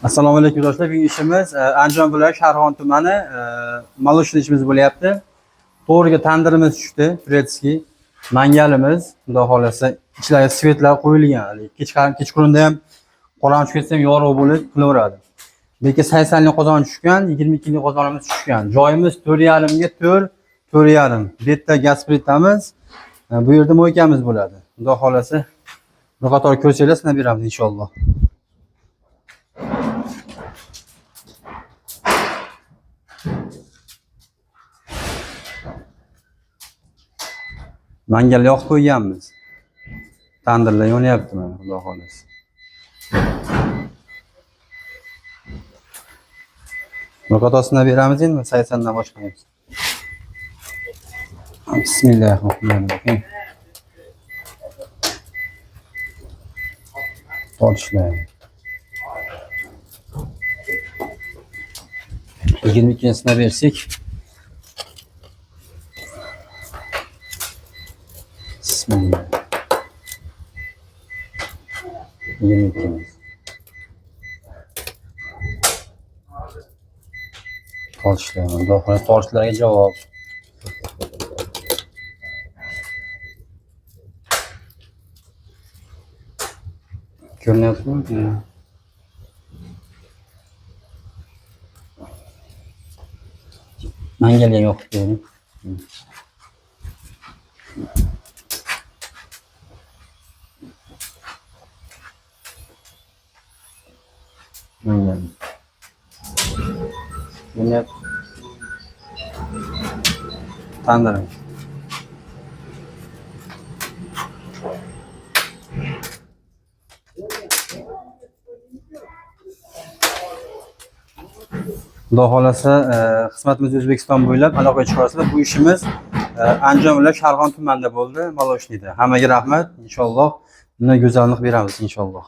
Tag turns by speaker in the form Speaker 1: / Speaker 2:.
Speaker 1: Assalomu alaykum do'stlar. Bugungi ishimiz Andijon viloyati Sharg'on tumani maloshli ishimiz bo'lyapti. To'g'riga tandirimiz tushdi, turetskiy. Mangalimiz, xudo xolasa, ichlariga svetlar qo'yilgan. Kechqurunda ham qorong'i tushib ketsa ham yorug' bo'lib qilaveradi. Lekin 80 li qozon tushgan, 22 li qozonimiz tushgan. Joyimiz 4,5 ga 4, 4,5. Bu yerda gaz plitamiz, bu yerda mo'ykamiz bo'ladi. Xudo xolasa, bir qator ko'rsanglar sinab beramiz inshaalloh. Mangal yoqib qo'yganmiz. Tandirlar yonyapti mana, xudo xolasa. Ro'qatosini beramiz endi 80 dan boshlaymiz. Bismillahirrohmanirrohim. Tortishlaymiz. 22'sine versek. Bismillah. 22'miz. Tortishlaymiz. Tortishlarga javob. Ko'ryapsizmi? Mangalga yoqib qo'ydim. Mangal. Bunu tandirim. Xudo xolasa, xizmatimiz O'zbekiston bo'ylab aloqaga chiqasizlar. Bu ishimiz Andijon viloyati Sharg'on tumanida bo'ldi, Maloshniyda. Hammaga rahmat. Inshaalloh bundan go'zallik beramiz inshaalloh.